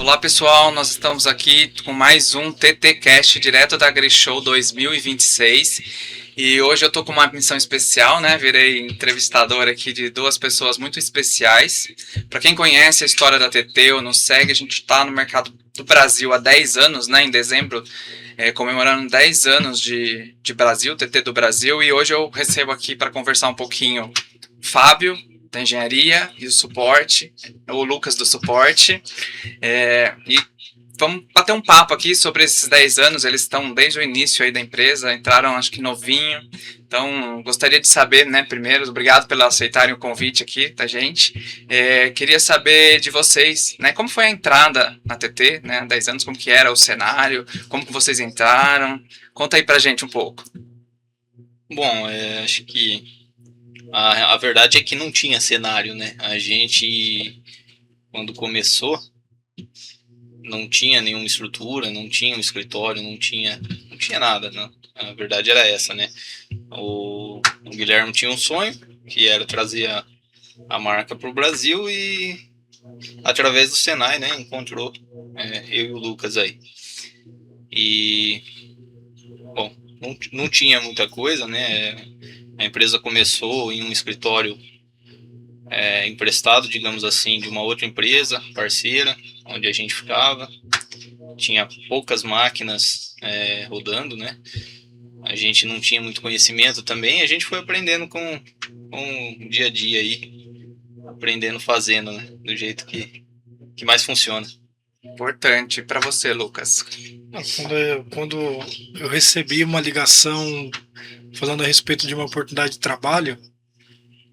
Olá pessoal, nós estamos aqui com mais um TT Cast direto da AgriShow 2026 e hoje eu tô com uma missão especial, né? Virei entrevistador aqui de duas pessoas muito especiais. Para quem conhece a história da TT ou nos segue, a gente está no mercado do Brasil há 10 anos, né? Em dezembro, comemorando 10 anos de Brasil, TT do Brasil, e hoje eu recebo aqui para conversar um pouquinho o Fábio, da engenharia e o suporte, o Lucas do suporte, e vamos bater um papo aqui sobre esses 10 anos. Eles estão desde o início aí da empresa, entraram acho que novinho, então gostaria de saber, né, primeiro, obrigado pelo aceitarem o convite aqui da gente. Queria saber de vocês, né, como foi a entrada na TT, né, há 10 anos, como que era o cenário, como que vocês entraram, conta aí pra gente um pouco. Bom, acho que a verdade é que não tinha cenário, né? A gente, quando começou, não tinha nenhuma estrutura, não tinha um escritório, não tinha nada, né? A verdade era essa, né? O Guilherme tinha um sonho, que era trazer a marca para o Brasil e, através do Senai, né, encontrou eu e o Lucas aí. E, bom, não tinha muita coisa, né? A empresa começou em um escritório emprestado, digamos assim, de uma outra empresa parceira, onde a gente ficava. Tinha poucas máquinas rodando, né? A gente não tinha muito conhecimento também. A gente foi aprendendo com o dia a dia aí, aprendendo fazendo, né? Do jeito que mais funciona. Importante para você, Lucas. Quando eu recebi uma ligação falando a respeito de uma oportunidade de trabalho,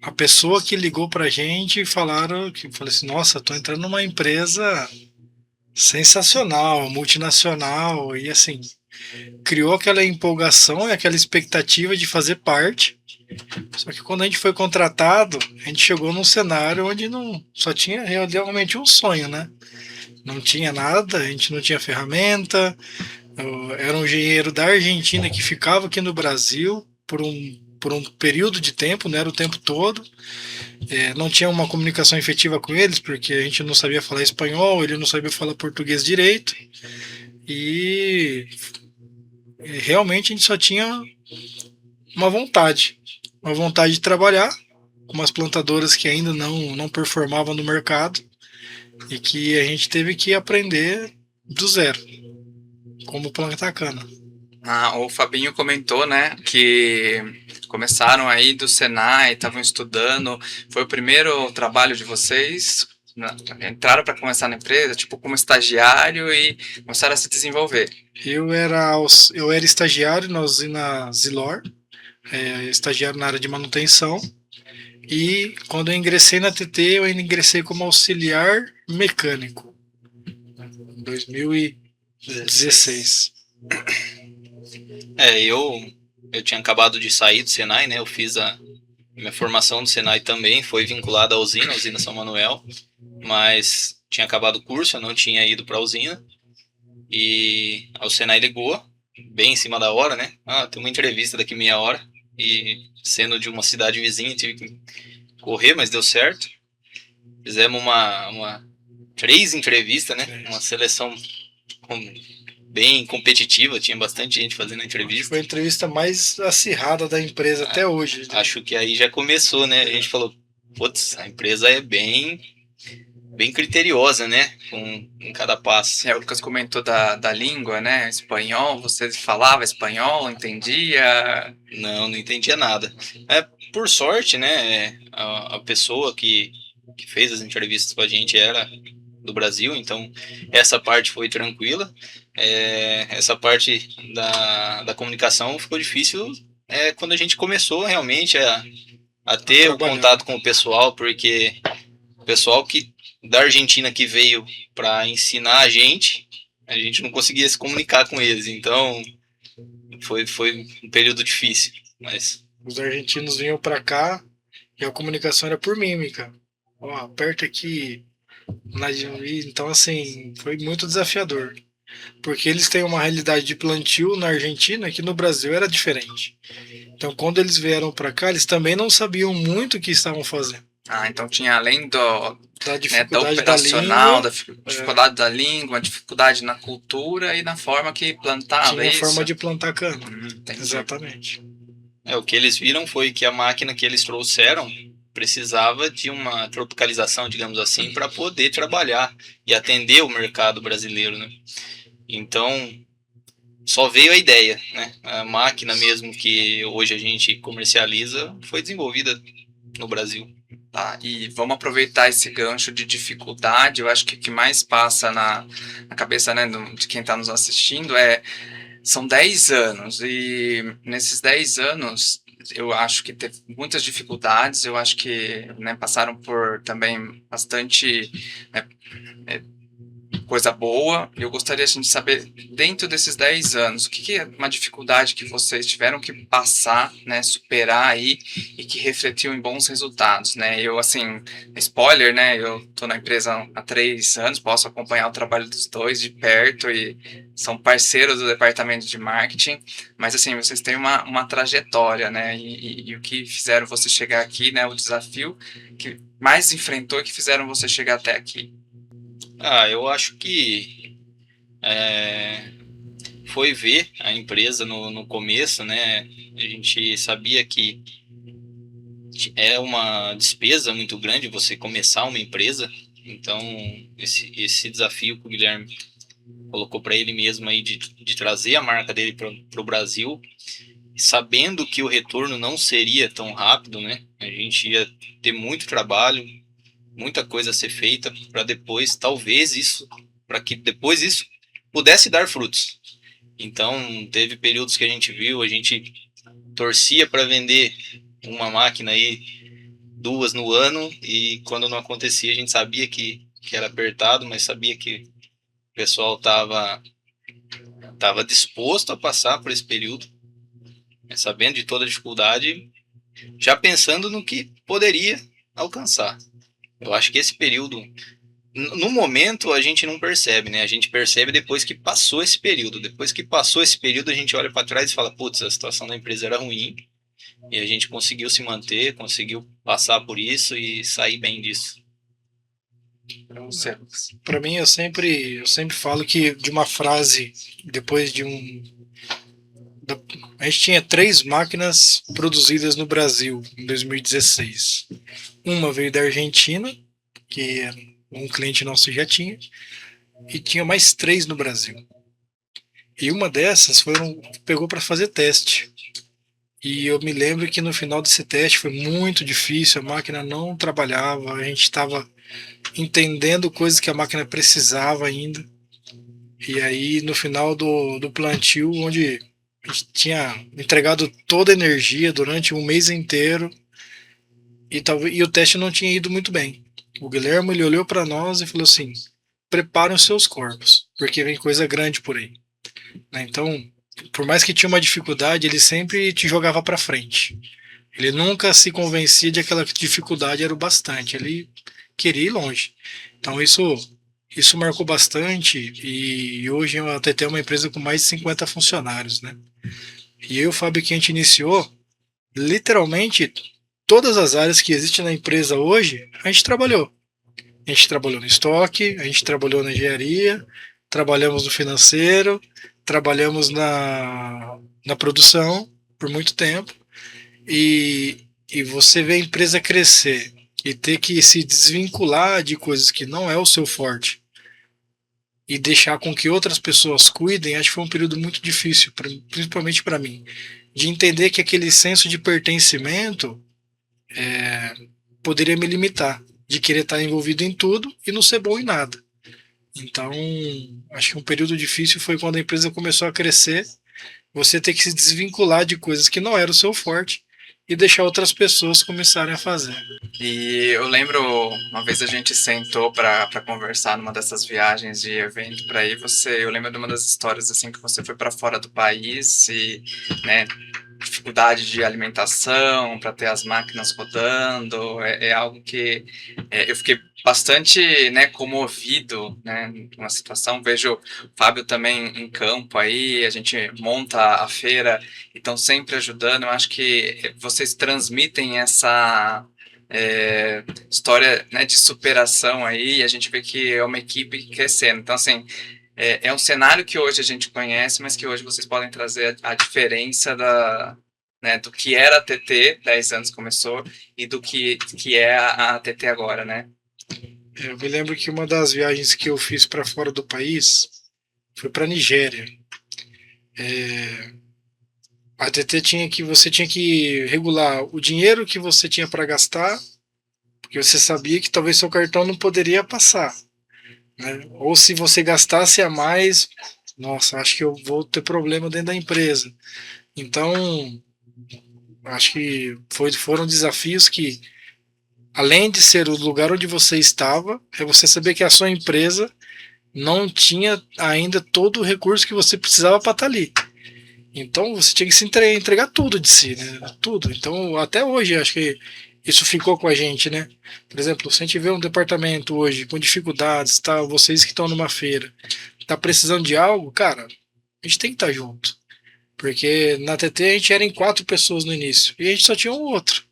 a pessoa que ligou pra gente falaram que falei assim, nossa, tô entrando numa empresa sensacional, multinacional, e assim, criou aquela empolgação e aquela expectativa de fazer parte. Só que quando a gente foi contratado, a gente chegou num cenário onde não só tinha realmente um sonho, né? Não tinha nada, a gente não tinha ferramenta. Eu era um engenheiro da Argentina que ficava aqui no Brasil por um período de tempo, não era o tempo todo. Não tinha uma comunicação efetiva com eles, porque a gente não sabia falar espanhol, ele não sabia falar português direito. E realmente a gente só tinha uma vontade de trabalhar com umas plantadoras que ainda não performavam no mercado e que a gente teve que aprender do zero, como plantar cana. O Fabinho comentou, né, que começaram aí do Senai, estavam estudando. Foi o primeiro trabalho de vocês? Entraram para começar na empresa, tipo como estagiário, e começaram a se desenvolver. Eu era estagiário na usina Zilor, estagiário na área de manutenção. E quando eu ingressei na TT, eu ainda ingressei como auxiliar mecânico, em 2016. Eu tinha acabado de sair do Senai, né? Eu fiz a minha formação do Senai também, foi vinculada à usina São Manuel, mas tinha acabado o curso, eu não tinha ido para a usina, e o Senai ligou, bem em cima da hora, né? Tem uma entrevista daqui meia hora, e sendo de uma cidade vizinha, tive que correr, mas deu certo. Fizemos uma 3 entrevistas, né? Uma seleção bem competitiva, tinha bastante gente fazendo a entrevista. Foi a entrevista mais acirrada da empresa até hoje. Né? Acho que aí já começou, né? A gente falou, putz, a empresa é bem criteriosa, né? Com cada passo. O Lucas comentou da língua, né? Espanhol, você falava espanhol, entendia? Não entendia nada. Por sorte, né? A pessoa que fez as entrevistas com a gente era do Brasil, então essa parte foi tranquila. Essa parte da comunicação ficou difícil quando a gente começou realmente a ter o contato com o pessoal, porque o pessoal da Argentina que veio para ensinar a gente não conseguia se comunicar com eles, então foi um período difícil. Mas os argentinos vinham para cá e a comunicação era por mímica. Aperta aqui. Então, assim, foi muito desafiador. Porque eles têm uma realidade de plantio na Argentina que no Brasil era diferente. Então, quando eles vieram para cá, eles também não sabiam muito o que estavam fazendo. Então tinha, além Da né, da dificuldade da operacional, língua, dificuldade da língua, dificuldade na cultura e na forma que plantava, tinha é isso? forma de plantar cana. Entendi. Exatamente. O que eles viram foi que a máquina que eles trouxeram precisava de uma tropicalização, digamos assim, para poder trabalhar e atender o mercado brasileiro, né? Então, só veio a ideia, né? A máquina mesmo que hoje a gente comercializa foi desenvolvida no Brasil. Tá, e vamos aproveitar esse gancho de dificuldade. Eu acho que o que mais passa na cabeça, né, de quem está nos assistindo são 10 anos, e nesses 10 anos eu acho que teve muitas dificuldades. Eu acho que, né, passaram por também bastante, né, coisa boa. Eu gostaria, assim, de saber, dentro desses 10 anos, o que é uma dificuldade que vocês tiveram que passar, né, superar aí, e que refletiu em bons resultados, né? Eu, assim, spoiler, né, eu tô na empresa há 3 anos, posso acompanhar o trabalho dos dois de perto e são parceiros do departamento de marketing, mas, assim, vocês têm uma trajetória, né, e o que fizeram você chegar aqui, né, o desafio que mais enfrentou e que fizeram você chegar até aqui. Eu acho que foi ver a empresa no começo, né? A gente sabia que é uma despesa muito grande você começar uma empresa, então esse desafio que o Guilherme colocou para ele mesmo aí de trazer a marca dele para o Brasil, sabendo que o retorno não seria tão rápido, né? A gente ia ter muito trabalho, muita coisa a ser feita para depois, talvez para que depois isso pudesse dar frutos. Então, teve períodos que a gente torcia para vender uma máquina aí, 2 no ano, e quando não acontecia, a gente sabia que era apertado, mas sabia que o pessoal tava disposto a passar por esse período, né, sabendo de toda a dificuldade, já pensando no que poderia alcançar. Eu acho que esse período, no momento, a gente não percebe, né? A gente percebe depois que passou esse período. Depois que passou esse período, a gente olha para trás e fala, putz, a situação da empresa era ruim e a gente conseguiu se manter, conseguiu passar por isso e sair bem disso. Para mim, eu sempre falo que de uma frase, depois de a gente tinha 3 máquinas produzidas no Brasil em 2016. Uma veio da Argentina, que um cliente nosso já tinha, e tinha mais 3 no Brasil. E uma dessas pegou para fazer teste. E eu me lembro que no final desse teste foi muito difícil, a máquina não trabalhava, a gente estava entendendo coisas que a máquina precisava ainda. E aí no final do plantio, onde a gente tinha entregado toda a energia durante um mês inteiro, e o teste não tinha ido muito bem. O Guilherme, ele olhou para nós e falou assim: preparem os seus corpos, porque vem coisa grande por aí. Né? Então, por mais que tinha uma dificuldade, ele sempre te jogava para frente. Ele nunca se convencia de que aquela dificuldade era o bastante. Ele queria ir longe. Então, isso marcou bastante. E hoje a TT é uma empresa com mais de 50 funcionários. Né? E eu e o Fábio, que a gente iniciou, literalmente todas as áreas que existem na empresa hoje, a gente trabalhou. A gente trabalhou no estoque, a gente trabalhou na engenharia, trabalhamos no financeiro, trabalhamos na produção por muito tempo. E você vê a empresa crescer e ter que se desvincular de coisas que não é o seu forte e deixar com que outras pessoas cuidem, acho que foi um período muito difícil, principalmente para mim, de entender que aquele senso de pertencimento poderia me limitar, de querer estar envolvido em tudo e não ser bom em nada. Então, acho que um período difícil foi quando a empresa começou a crescer, você ter que se desvincular de coisas que não eram o seu forte e deixar outras pessoas começarem a fazer. E eu lembro, uma vez a gente sentou para conversar numa dessas viagens de evento para ir, eu lembro de uma das histórias assim que você foi para fora do país e, né, dificuldade de alimentação para ter as máquinas rodando, é algo que eu fiquei bastante, né, comovido, né, numa situação. Vejo o Fábio também em campo aí, a gente monta a feira e estão sempre ajudando. Eu acho que vocês transmitem história, né, de superação aí, e a gente vê que é uma equipe crescendo. Então, assim, é um cenário que hoje a gente conhece, mas que hoje vocês podem trazer a diferença né, do que era a TT, 10 anos começou, e do que é a TT agora, né? Eu me lembro que uma das viagens que eu fiz para fora do país foi para Nigéria. A TT você tinha que regular o dinheiro que você tinha para gastar, porque você sabia que talvez seu cartão não poderia passar, né? Ou se você gastasse a mais, nossa, acho que eu vou ter problema dentro da empresa. Então, acho que foram desafios que, além de ser o lugar onde você estava, é você saber que a sua empresa não tinha ainda todo o recurso que você precisava para estar ali. Então você tinha que se entregar tudo de si, né? Tudo. Então até hoje acho que isso ficou com a gente, né? Por exemplo, se a gente vê um departamento hoje com dificuldades, tá? Vocês que estão numa feira, tá precisando de algo, cara, a gente tem que estar junto. Porque na TT a gente era em 4 pessoas no início e a gente só tinha um outro.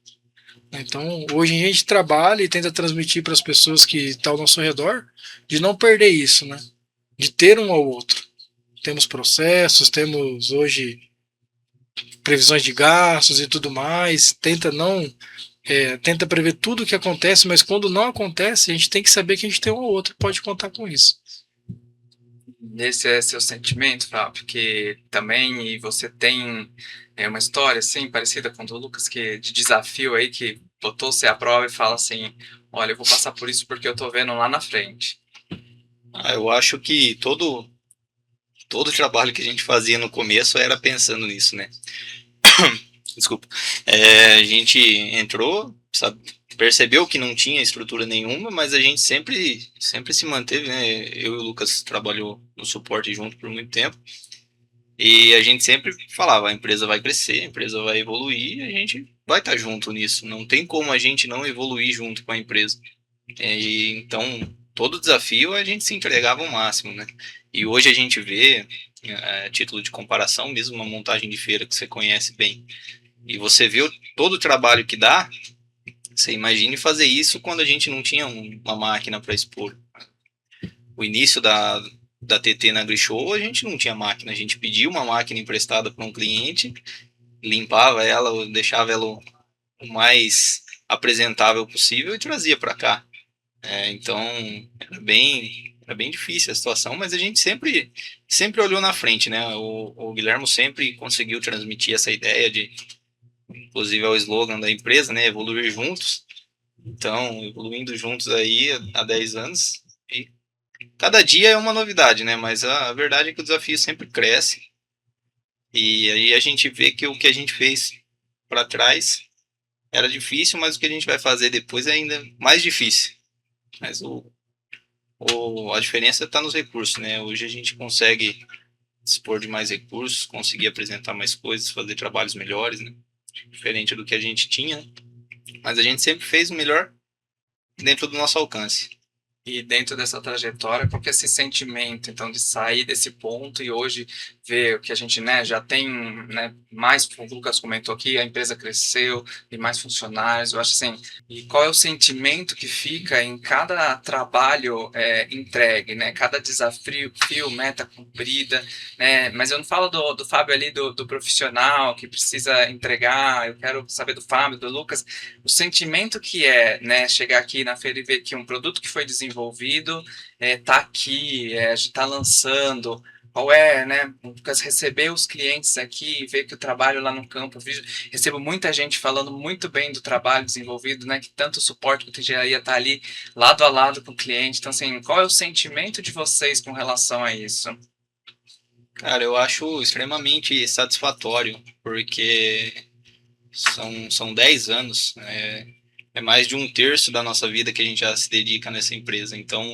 Então hoje a gente trabalha e tenta transmitir para as pessoas que estão ao nosso redor de não perder isso, né? De ter um ao outro. Temos processos, temos hoje previsões de gastos e tudo mais, tenta prever tudo o que acontece, mas quando não acontece, a gente tem que saber que a gente tem um ou outro que pode contar com isso. Esse é seu sentimento, Fábio, que também e você tem uma história assim parecida com a do Lucas, que de desafio aí que botou você à prova e fala assim, olha, eu vou passar por isso porque eu tô vendo lá na frente. Eu acho que todo o trabalho que a gente fazia no começo era pensando nisso, né? Desculpa. A gente entrou, sabe, percebeu que não tinha estrutura nenhuma, mas a gente sempre se manteve, né? Eu e o Lucas trabalhou no suporte junto por muito tempo. E a gente sempre falava, a empresa vai crescer, a empresa vai evoluir, a gente vai estar junto nisso. Não tem como a gente não evoluir junto com a empresa. Então, todo desafio a gente se entregava ao máximo, né? E hoje a gente vê, a título de comparação, mesmo uma montagem de feira que você conhece bem, e você vê todo o trabalho que dá, você imagine fazer isso quando a gente não tinha uma máquina para expor. O início da TT na Grishow, a gente não tinha máquina, a gente pedia uma máquina emprestada para um cliente, limpava ela, deixava ela o mais apresentável possível e trazia para cá. Então, era bem difícil a situação, mas a gente sempre olhou na frente, né? O Guilherme sempre conseguiu transmitir essa ideia de, inclusive é o slogan da empresa, né? Evoluir juntos. Então, evoluindo juntos aí há 10 anos. E cada dia é uma novidade, né? Mas a verdade é que o desafio sempre cresce. E aí a gente vê que o que a gente fez para trás era difícil, mas o que a gente vai fazer depois é ainda mais difícil. Mas a diferença está nos recursos, né? Hoje a gente consegue dispor de mais recursos, conseguir apresentar mais coisas, fazer trabalhos melhores, né? Diferente do que a gente tinha, né? Mas a gente sempre fez o melhor dentro do nosso alcance. E dentro dessa trajetória, qual que é esse sentimento, então, de sair desse ponto e hoje ver o que a gente, né, já tem, né, mais, como o Lucas comentou aqui, a empresa cresceu, tem mais funcionários, eu acho assim, e qual é o sentimento que fica em cada trabalho entregue, né, cada desafio, meta cumprida, né, mas eu não falo do Fábio ali, do profissional que precisa entregar, eu quero saber do Fábio, do Lucas, o sentimento que é, né, chegar aqui na feira e ver que um produto que foi desenvolvido está aqui, está lançando, qual é, né, Lucas, receber os clientes aqui, ver que o trabalho lá no campo, recebo muita gente falando muito bem do trabalho desenvolvido, né, que tanto o suporte quanto a engenharia está ali lado a lado com o cliente, então assim, qual é o sentimento de vocês com relação a isso? Cara, eu acho extremamente satisfatório, porque são 10 anos, é mais de um terço da nossa vida que a gente já se dedica nessa empresa. Então,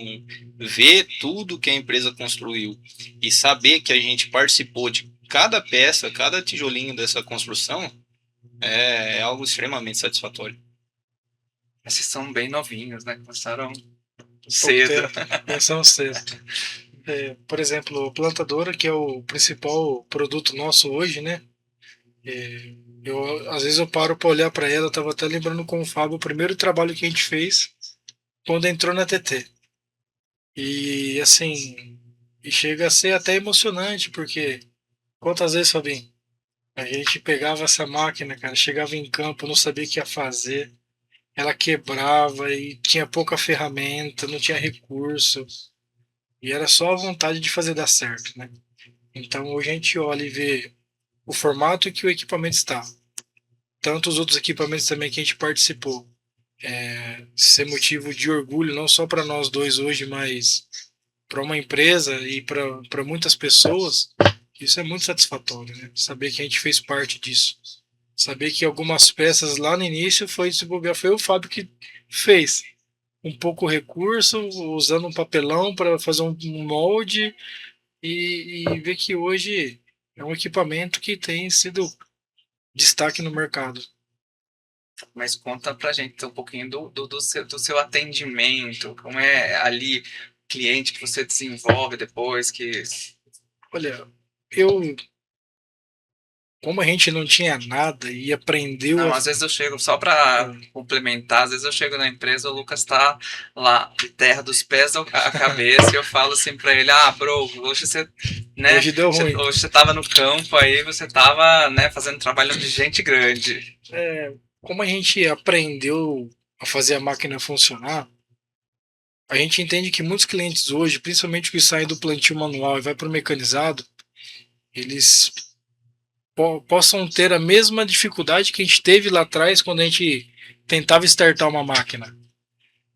ver tudo que a empresa construiu e saber que a gente participou de cada peça, cada tijolinho dessa construção, é algo extremamente satisfatório. Esses são bem novinhos, né, começaram Pouco cedo. tempo, pensamos cedo. Por exemplo, a plantadora, que é o principal produto nosso hoje, né? Às vezes eu paro para olhar para ela, eu tava até lembrando com o Fábio o primeiro trabalho que a gente fez quando entrou na TT. E assim, e chega a ser até emocionante, porque quantas vezes, Fabinho, a gente pegava essa máquina, cara, chegava em campo, não sabia o que ia fazer, ela quebrava e tinha pouca ferramenta, não tinha recurso, e era só a vontade de fazer dar certo, né? Então hoje a gente olha e vê o formato que o equipamento está, tanto os outros equipamentos também que a gente participou, ser motivo de orgulho, não só para nós dois hoje, mas para uma empresa e para muitas pessoas, isso é muito satisfatório, né? Saber que a gente fez parte disso. Saber que algumas peças lá no início foi o Fábio que fez. Um pouco recurso, usando um papelão para fazer um molde e ver que hoje é um equipamento que tem sido destaque no mercado. Mas conta pra gente um pouquinho do seu atendimento, como é ali cliente que você desenvolve depois, que... Olha, eu, como a gente não tinha nada e aprendeu Não, a. às vezes eu chego, só para complementar, às vezes eu chego na empresa, o Lucas tá lá de terra dos pés à cabeça, e eu falo assim para ele, bro, hoje você, né, Hoje deu ruim. hoje você tava no campo aí, você tava, né, fazendo trabalho de gente grande. Como a gente aprendeu a fazer a máquina funcionar, a gente entende que muitos clientes hoje, principalmente os que saem do plantio manual e vai para o mecanizado, eles possam ter a mesma dificuldade que a gente teve lá atrás quando a gente tentava startar uma máquina.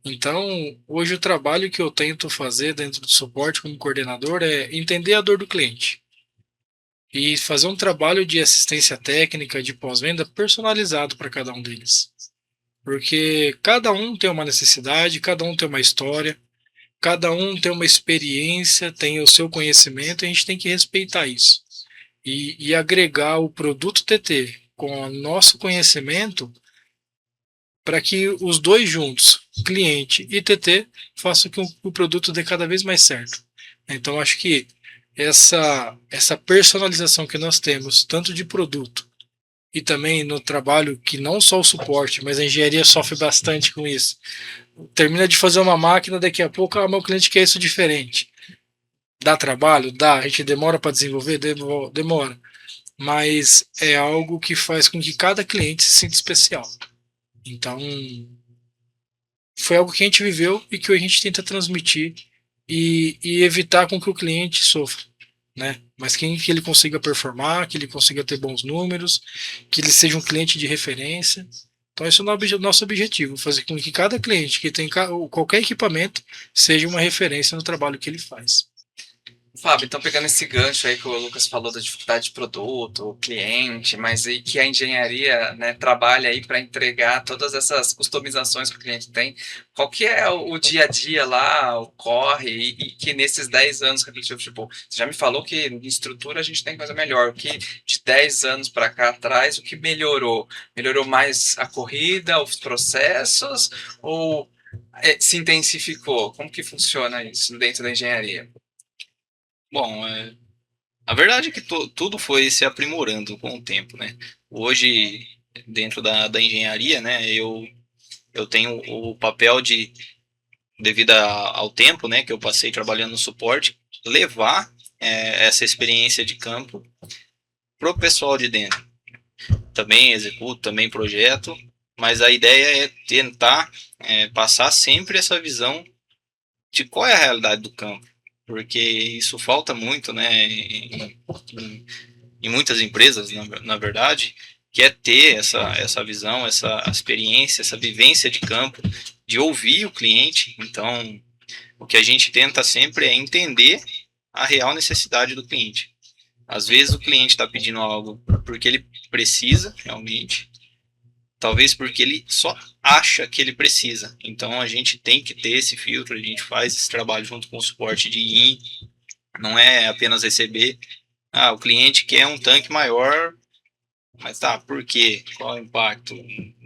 Então, hoje o trabalho que eu tento fazer dentro do suporte como coordenador é entender a dor do cliente e fazer um trabalho de assistência técnica, de pós-venda personalizado para cada um deles. Porque cada um tem uma necessidade, cada um tem uma história, cada um tem uma experiência, tem o seu conhecimento, e a gente tem que respeitar isso. E agregar o produto TT com o nosso conhecimento para que os dois juntos, cliente e TT, façam com que o produto dê cada vez mais certo. Então, acho que essa personalização que nós temos, tanto de produto e também no trabalho, que não só o suporte, mas a engenharia sofre bastante com isso. Termina de fazer uma máquina, daqui a pouco, meu cliente quer isso diferente. Dá trabalho? Dá. A gente demora para desenvolver? Demora. Mas é algo que faz com que cada cliente se sinta especial. Então, foi algo que a gente viveu e que a gente tenta transmitir e evitar com que o cliente sofra, né? Mas que ele consiga performar, que ele consiga ter bons números, que ele seja um cliente de referência. Então, esse é o nosso objetivo, fazer com que cada cliente que tem qualquer equipamento seja uma referência no trabalho que ele faz. Fábio, então pegando esse gancho aí que o Lucas falou da dificuldade de produto, o cliente, mas aí que a engenharia, né, trabalha aí para entregar todas essas customizações que o cliente tem, qual que é o dia a dia lá, o corre, e que nesses 10 anos refletiu, tipo, você já me falou que em estrutura a gente tem coisa melhor, o que de 10 anos para cá atrás, o que melhorou? Melhorou mais a corrida, os processos, ou se intensificou? Como que funciona isso dentro da engenharia? Bom, a verdade é que tudo foi se aprimorando com o tempo, né? Hoje, dentro da engenharia, né, eu tenho o papel de, devido ao tempo, né, que eu passei trabalhando no suporte, levar essa experiência de campo pro pessoal de dentro. Também executo, também projeto, mas a ideia é tentar passar sempre essa visão de qual é a realidade do campo, porque isso falta muito, né, em muitas empresas, na verdade, que é ter essa visão, essa experiência, essa vivência de campo, de ouvir o cliente. Então, o que a gente tenta sempre é entender a real necessidade do cliente. Às vezes o cliente está pedindo algo porque ele precisa realmente, talvez porque ele só acha que ele precisa. Então a gente tem que ter esse filtro, a gente faz esse trabalho junto com o suporte de ir, não é apenas receber. O cliente quer um tanque maior, mas tá, por quê? Qual é o impacto?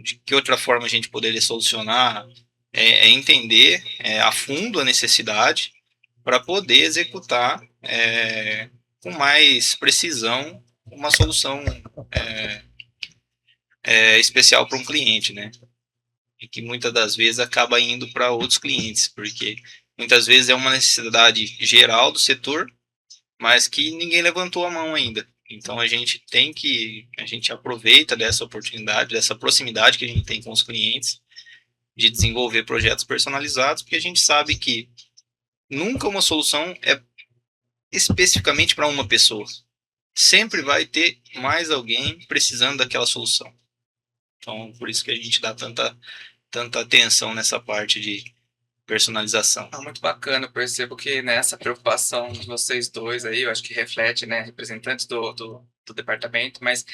De que outra forma a gente poderia solucionar? É entender a fundo a necessidade para poder executar com mais precisão uma solução especial para um cliente, né? E que muitas das vezes acaba indo para outros clientes, porque muitas vezes é uma necessidade geral do setor, mas que ninguém levantou a mão ainda. Então a gente aproveita dessa oportunidade, dessa proximidade que a gente tem com os clientes, de desenvolver projetos personalizados, porque a gente sabe que nunca uma solução é especificamente para uma pessoa. Sempre vai ter mais alguém precisando daquela solução. Então, por isso que a gente dá tanta atenção nessa parte de personalização. Muito bacana, eu percebo que nessa preocupação de vocês dois aí, eu acho que reflete, né, representantes do departamento, mas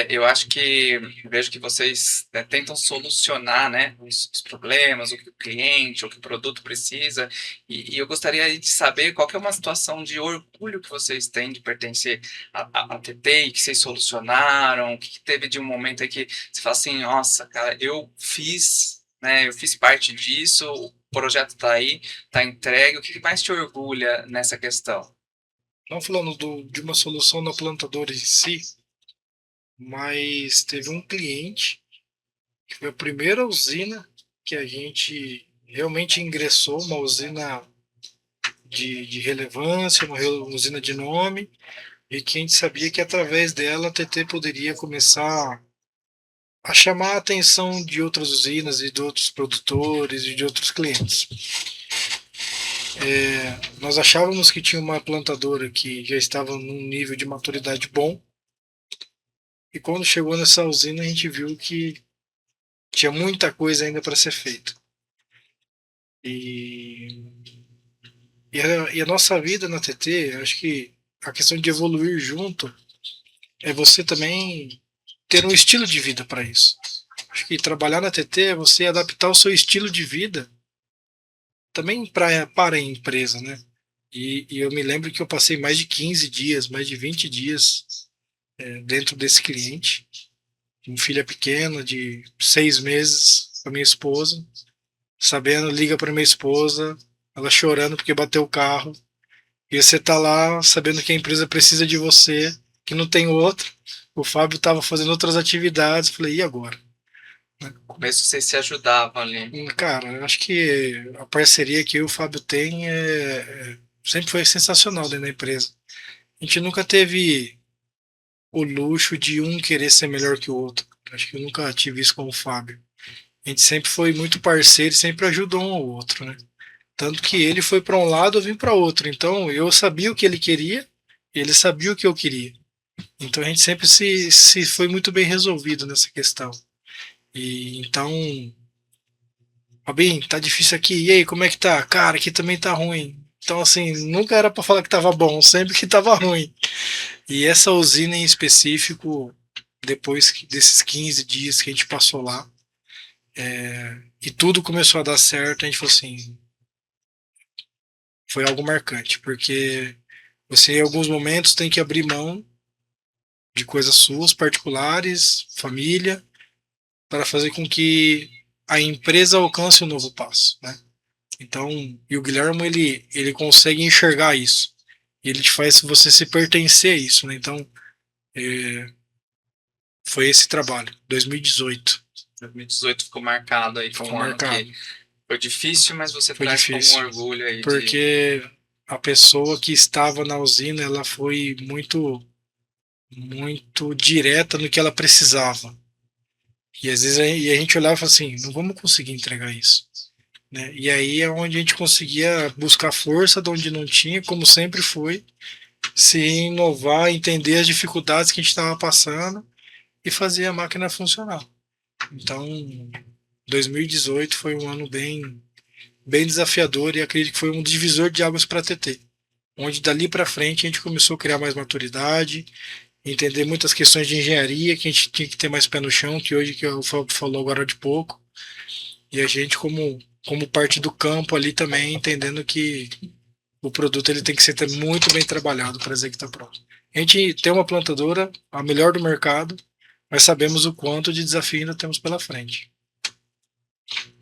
eu acho que vejo que vocês tentam solucionar, né, os problemas, o que o cliente, o que o produto precisa, e eu gostaria de saber qual que é uma situação de orgulho que vocês têm de pertencer à TT e que vocês solucionaram, o que teve de um momento aí que você fala assim, nossa, cara, eu fiz, né, eu fiz parte disso, o projeto está aí, está entregue, o que mais te orgulha nessa questão? Não falando de uma solução na plantadora em si, mas teve um cliente que foi a primeira usina que a gente realmente ingressou, uma usina de relevância, uma usina de nome, e que a gente sabia que através dela a TT poderia começar a chamar a atenção de outras usinas e de outros produtores e de outros clientes. Nós achávamos que tinha uma plantadora que já estava num nível de maturidade bom, e quando chegou nessa usina a gente viu que tinha muita coisa ainda para ser feita. E, e a nossa vida na TT, acho que a questão de evoluir junto é você também ter um estilo de vida para isso. Acho que trabalhar na TT é você adaptar o seu estilo de vida também para a empresa, né? E eu me lembro que eu passei mais de 15 dias, mais de 20 dias dentro desse cliente. Uma filha pequena de 6 meses com a minha esposa, sabendo, liga para minha esposa, ela chorando porque bateu o carro, e você tá lá sabendo que a empresa precisa de você, que não tem outro. O Fábio estava fazendo outras atividades, falei, e agora? No começo vocês se ajudavam ali. Cara, eu acho que a parceria que eu e o Fábio tem sempre foi sensacional dentro da empresa. A gente nunca teve o luxo de um querer ser melhor que o outro. Acho que eu nunca tive isso com o Fábio. A gente sempre foi muito parceiro e sempre ajudou um ao outro, né? Tanto que ele foi para um lado, eu vim para outro. Então eu sabia o que ele queria, ele sabia o que eu queria. Então a gente sempre se foi muito bem resolvido nessa questão. E então, Fabinho, tá difícil aqui. E aí, como é que tá? Cara, aqui também tá ruim. Então, assim, nunca era para falar que tava bom, sempre que tava ruim. E essa usina em específico, depois desses 15 dias que a gente passou lá, e tudo começou a dar certo, a gente falou assim, foi algo marcante, porque você em alguns momentos tem que abrir mão de coisas suas, particulares, família, para fazer com que a empresa alcance um novo passo, né? Então, e o Guilherme, ele consegue enxergar isso. Ele te faz você se pertencer a isso, né? Então, foi esse trabalho, 2018. 2018 ficou marcado aí Ficou como um ano marcado. que foi difícil, mas você Foi traz difícil, com orgulho aí porque a pessoa que estava na usina, ela foi muito direta no que ela precisava. E às vezes a gente olhava e falava assim, não vamos conseguir entregar isso, né? E aí é onde a gente conseguia buscar força de onde não tinha, como sempre foi, se inovar, entender as dificuldades que a gente estava passando e fazer a máquina funcionar. Então, 2018 foi um ano bem desafiador e acredito que foi um divisor de águas para a TT, onde dali para frente a gente começou a criar mais maturidade, entender muitas questões de engenharia que a gente tinha que ter mais pé no chão, que hoje que o Fábio falou agora de pouco, e a gente como parte do campo ali também entendendo que o produto ele tem que ser muito bem trabalhado para dizer que está pronto. A gente tem uma plantadora, a melhor do mercado, mas sabemos o quanto de desafio ainda temos pela frente.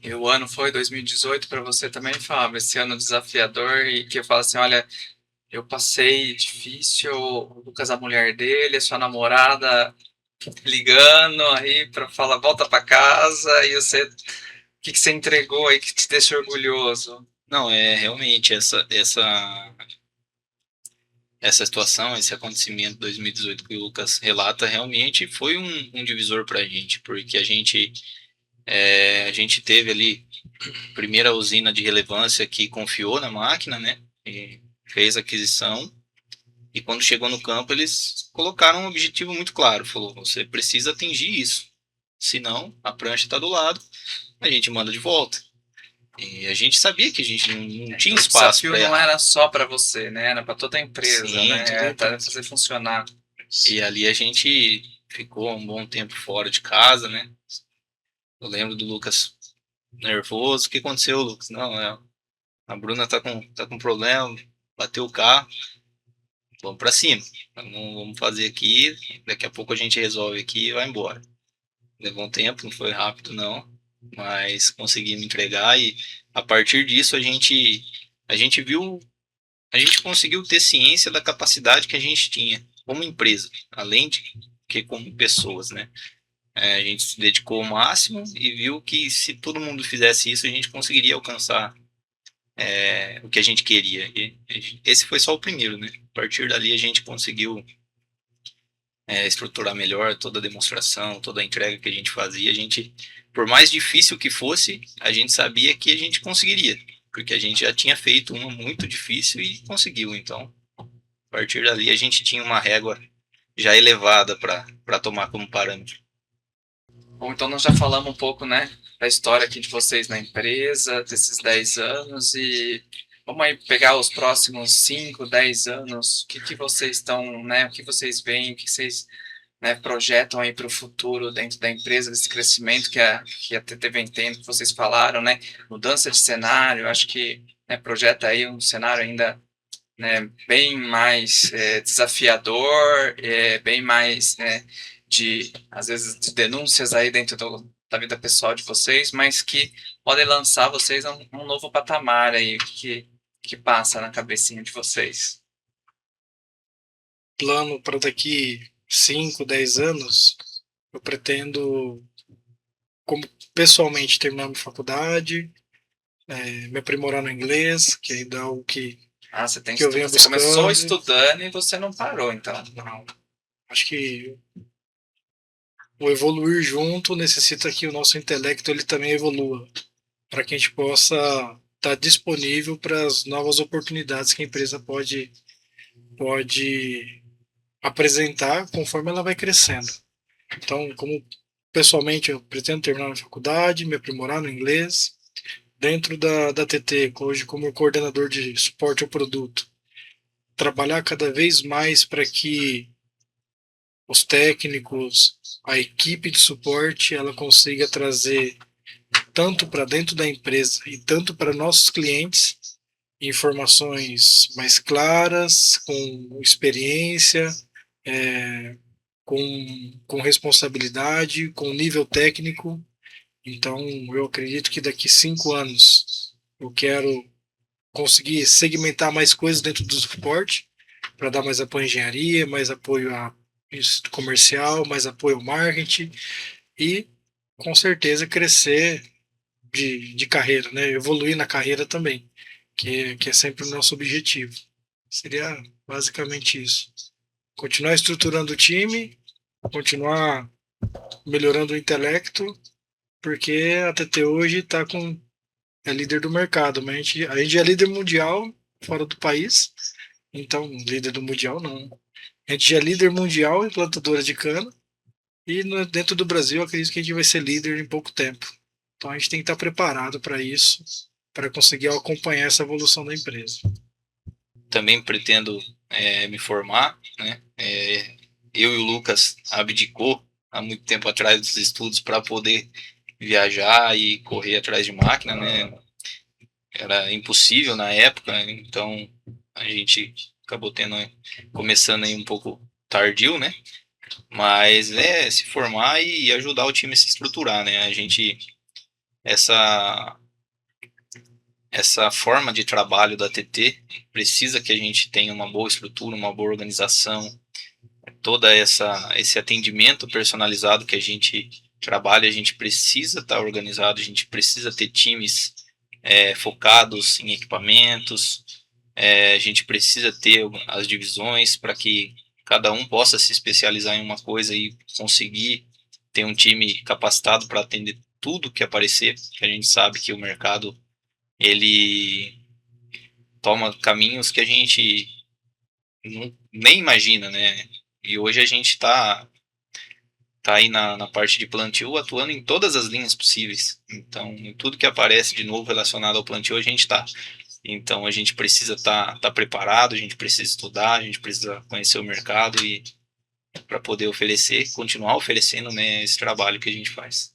E o ano foi 2018 para você também, Fábio, esse ano desafiador e que eu falo assim, olha, eu passei difícil, o Lucas, a mulher dele, a sua namorada, ligando aí para falar volta para casa e você, o que que você entregou aí que te deixa orgulhoso? Não, realmente essa situação, esse acontecimento de 2018 que o Lucas relata, realmente foi um divisor para a gente, porque a gente teve ali a primeira usina de relevância que confiou na máquina, né? E fez a aquisição. E quando chegou no campo, eles colocaram um objetivo muito claro. Falou, você precisa atingir isso. Senão, a prancha está do lado, a gente manda de volta. E a gente sabia que a gente não tinha O espaço desafio para não errar. era só para você, né? Era para toda a empresa, Sim, né? toda a Para empresa. fazer funcionar. e ali a gente ficou um bom tempo fora de casa, né? Eu lembro do Lucas nervoso. O que aconteceu, Lucas? Não, a Bruna tá com problema, bateu o carro, vamos para cima. Vamos fazer aqui, daqui a pouco a gente resolve aqui e vai embora. Levou um tempo, não foi rápido não, mas conseguimos entregar e a partir disso a gente viu, a gente conseguiu ter ciência da capacidade que a gente tinha como empresa, além de que como pessoas, né? A gente se dedicou ao máximo e viu que se todo mundo fizesse isso, a gente conseguiria alcançar o que a gente queria. E esse foi só o primeiro, né? A partir dali a gente conseguiu estruturar melhor toda a demonstração, toda a entrega que a gente fazia. A gente, por mais difícil que fosse, a gente sabia que a gente conseguiria, porque a gente já tinha feito uma muito difícil e conseguiu. Então, a partir dali a gente tinha uma régua já elevada para tomar como parâmetro. Bom, então nós já falamos um pouco, né, da história aqui de vocês na empresa, desses 10 anos e vamos aí pegar os próximos 5, 10 anos, o que que vocês estão, né, o que vocês veem, o que vocês, né, projetam aí para o futuro dentro da empresa, desse crescimento que a TT vem tendo, que vocês falaram, né, mudança de cenário, acho que, né, projeta aí um cenário ainda, né, bem mais desafiador, bem mais, né, às vezes, de denúncias aí dentro da vida pessoal de vocês, mas que podem lançar vocês a um novo patamar aí, que passa na cabecinha de vocês. Plano para daqui 5, 10 anos, eu pretendo, como pessoalmente, terminar minha faculdade, me aprimorar no inglês, que ainda é algo Ah, você que eu venho você começou buscando. estudando e você não parou, então. Não, acho que o evoluir junto necessita que o nosso intelecto ele também evolua, para que a gente possa estar disponível para as novas oportunidades que a empresa pode apresentar conforme ela vai crescendo. Então, como pessoalmente eu pretendo terminar a faculdade, me aprimorar no inglês, dentro da TT, hoje como coordenador de suporte ao produto, trabalhar cada vez mais para que os técnicos, a equipe de suporte, ela consiga trazer tanto para dentro da empresa e tanto para nossos clientes informações mais claras, com experiência, é, com responsabilidade, com nível técnico. Então, eu acredito que daqui 5 anos eu quero conseguir segmentar mais coisas dentro do suporte para dar mais apoio à engenharia, mais apoio a comercial, mais apoio ao marketing e com certeza crescer de carreira, né? Evoluir na carreira também, que é sempre o nosso objetivo. Seria basicamente isso. Continuar estruturando o time, continuar melhorando o intelecto, porque a TT hoje é líder do mercado, mas a gente é líder mundial fora do país, então líder do mundial não. A gente já é líder mundial em plantadora de cana e dentro do Brasil eu acredito que a gente vai ser líder em pouco tempo. Então a gente tem que estar preparado para isso, para conseguir acompanhar essa evolução da empresa. Também pretendo me formar, né? Eu e o Lucas abdicou há muito tempo atrás dos estudos para poder viajar e correr atrás de máquina, né? Era impossível na época, então a gente acabou começando aí um pouco tardio, né? Mas se formar e ajudar o time a se estruturar, né? Essa essa forma de trabalho da TT precisa que a gente tenha uma boa estrutura, uma boa organização, todo esse atendimento personalizado que a gente trabalha, a gente precisa estar organizado, a gente precisa ter times focados em equipamentos, a gente precisa ter as divisões para que cada um possa se especializar em uma coisa e conseguir ter um time capacitado para atender tudo que aparecer, que a gente sabe que o mercado ele toma caminhos que a gente nem imagina, né? E hoje a gente está aí na parte de plantio atuando em todas as linhas possíveis. Então, em tudo que aparece de novo relacionado ao plantio, a gente está. Então, a gente precisa estar preparado, a gente precisa estudar, a gente precisa conhecer o mercado e para poder continuar oferecendo, né, esse trabalho que a gente faz.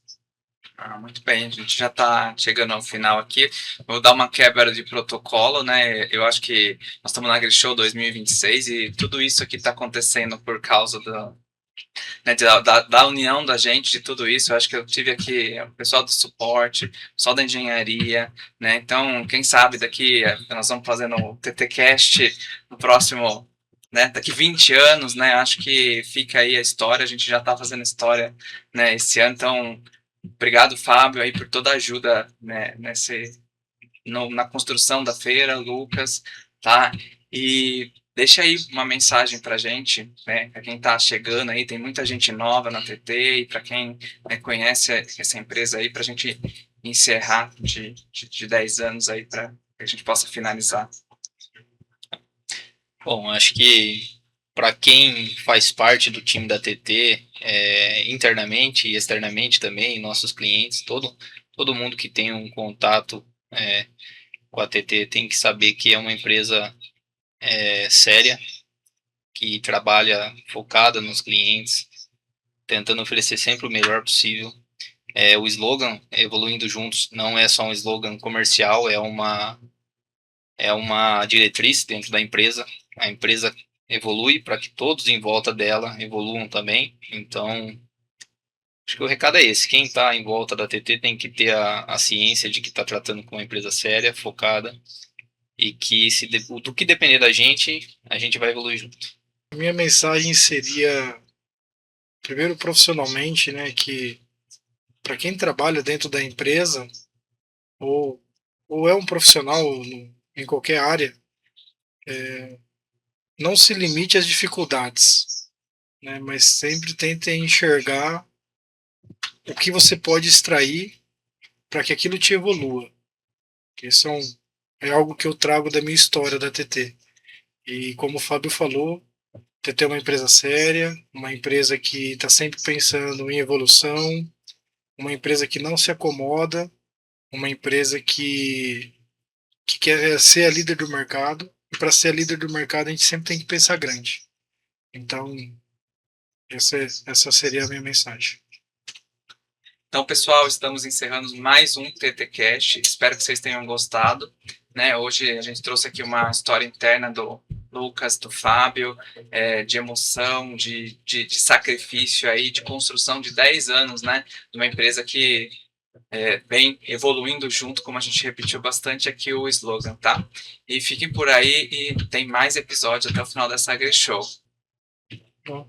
Muito bem, a gente já está chegando ao final aqui. Vou dar uma quebra de protocolo, né? Eu acho que nós estamos na AgriShow 2026 e tudo isso aqui está acontecendo por causa né, da união da gente, de tudo isso. Eu acho que eu tive aqui o pessoal do suporte, o pessoal da engenharia, né? Então, quem sabe daqui nós vamos fazendo o TTCast no próximo, né? Daqui 20 anos, né? Acho que fica aí a história, a gente já está fazendo história, né, esse ano, então obrigado, Fábio, aí por toda a ajuda, né, na construção da feira, Lucas, tá? E deixa aí uma mensagem para a gente, né, para quem está chegando aí, tem muita gente nova na TT, e para quem, né, conhece essa empresa aí, para a gente encerrar de 10 anos aí, para que a gente possa finalizar. Bom, acho que para quem faz parte do time da TT, internamente e externamente também, nossos clientes, todo mundo que tem um contato com a TT tem que saber que é uma empresa séria, que trabalha focada nos clientes, tentando oferecer sempre o melhor possível. O slogan Evoluindo Juntos não é só um slogan comercial, é uma diretriz dentro da empresa. A empresa evolui para que todos em volta dela evoluam também. Então, acho que o recado é esse. Quem está em volta da TT tem que ter a ciência de que está tratando com uma empresa séria, focada, e que do que depender da gente, a gente vai evoluir junto. A minha mensagem seria, primeiro profissionalmente, né, que para quem trabalha dentro da empresa, ou é um profissional em qualquer área, não se limite às dificuldades, né, mas sempre tente enxergar o que você pode extrair para que aquilo te evolua. Isso é algo que eu trago da minha história da TT. E como o Fábio falou, TT é uma empresa séria, uma empresa que está sempre pensando em evolução, uma empresa que não se acomoda, uma empresa que quer ser a líder do mercado. E para ser a líder do mercado, a gente sempre tem que pensar grande. Então, essa seria a minha mensagem. Então, pessoal, estamos encerrando mais um TTCast. Espero que vocês tenham gostado, né? Hoje a gente trouxe aqui uma história interna do Lucas, do Fábio, de emoção, de sacrifício aí, de construção de 10 anos, né? De uma empresa que vem evoluindo junto, como a gente repetiu bastante aqui o slogan, tá? E fiquem por aí e tem mais episódios até o final dessa AgriShow. Bom.